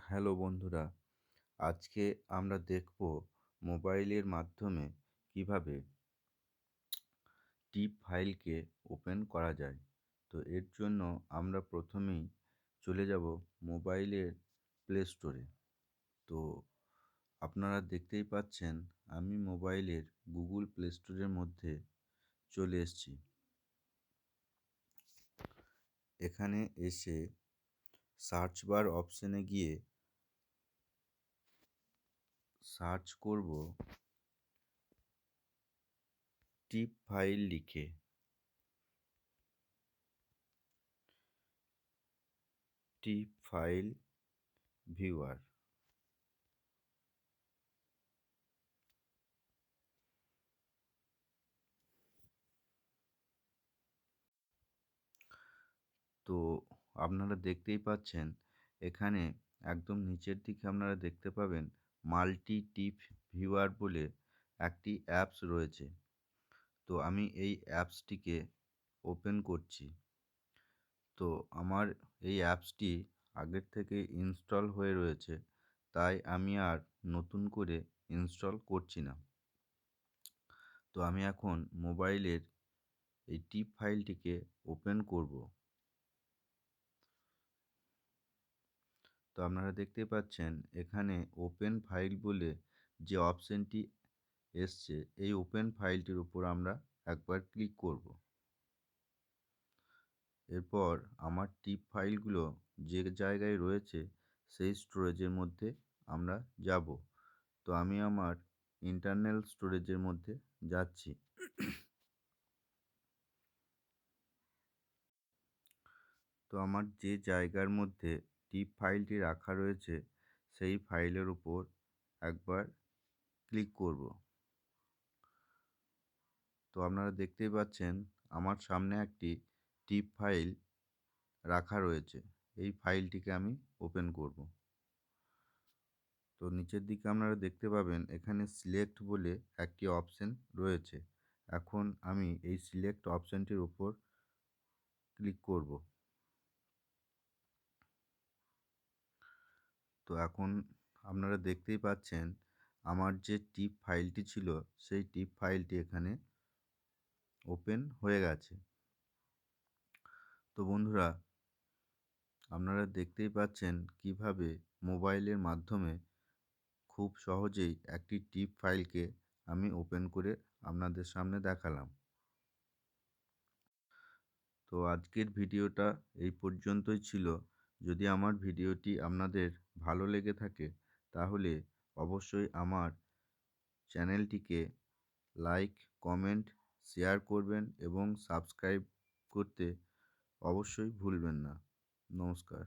Hello বন্ধুরা, আজকে আমরা দেখব মোবাইলের মাধ্যমে কিভাবে টিপ ফাইলকে ওপেন করা যায়। তো এর জন্য আমরা প্রথমেই চলে যাব মোবাইলের প্লে স্টোরে। তো আপনারা দেখতেই পাচ্ছেন আমি মোবাইলের গুগল প্লে স্টোরের মধ্যে চলে এসেছি। এখানে এসে সার্চ বার অপশানে গিয়ে সার্চ করব টিপ ফাইল লিখে। টিপ ফাইল ভিউয়ার। তো আপনারা দেখতেই পাচ্ছেন এখানে একদম নিচের দিকে আপনারা দেখতে পাবেন মাল্টি টিপ ভিউয়ার বলে একটি অ্যাপস রয়েছে। তো আমি এই অ্যাপসটিকে ওপেন করছি। তো আমার এই অ্যাপসটি আগের থেকে ইনস্টল হয়ে রয়েছে, তাই আমি আর নতুন করে ইনস্টল করছি না। তো আমি এখন মোবাইলের এই টিপ ফাইলটিকে ওপেন করব। তো আপনারা দেখতে পাচ্ছেন এখানে ওপেন ফাইল বলে যে অপশানটি এসছে, এই ওপেন ফাইলটির উপর আমরা একবার ক্লিক করব। এরপর আমার টিপ ফাইলগুলো যে জায়গায় রয়েছে সেই স্টোরেজের মধ্যে আমরা যাব। তো আমি আমার ইন্টারনাল স্টোরেজের মধ্যে যাচ্ছি। তো আমার যে জায়গার মধ্যে টিপ ফাইলটি রাখা রয়েছে সেই ফাইলের উপর একবার ক্লিক করব। তো আপনারা দেখতেই পাচ্ছেন আমার সামনে একটি টিপ ফাইল রাখা রয়েছে। এই ফাইলটিকে আমি ওপেন করব। তো নিচের দিকে আপনারা দেখতে পাবেন এখানে সিলেক্ট বলে একটি অপশন রয়েছে। এখন আমি এই সিলেক্ট অপশানটির উপর ক্লিক করব। তো এখন আপনারা দেখতেই পাচ্ছেন আমার যে টিপ ফাইলটি ছিল সেই টিপ ফাইলটি এখানে ওপেন হয়ে গেছে। তো বন্ধুরা, আপনারা দেখতেই পাচ্ছেন কিভাবে মোবাইলের মাধ্যমে খুব সহজেই একটি টিপ ফাইলকে আমি ওপেন করে আপনাদের সামনে দেখালাম। তো আজকের ভিডিওটা এই পর্যন্তই ছিল। যদি আমার ভিডিওটি আপনাদের ভালো লেগে থাকে তাহলে অবশ্যই আমার চ্যানেলটিকে লাইক, কমেন্ট, শেয়ার করবেন এবং সাবস্ক্রাইব করতে অবশ্যই ভুলবেন না। নমস্কার।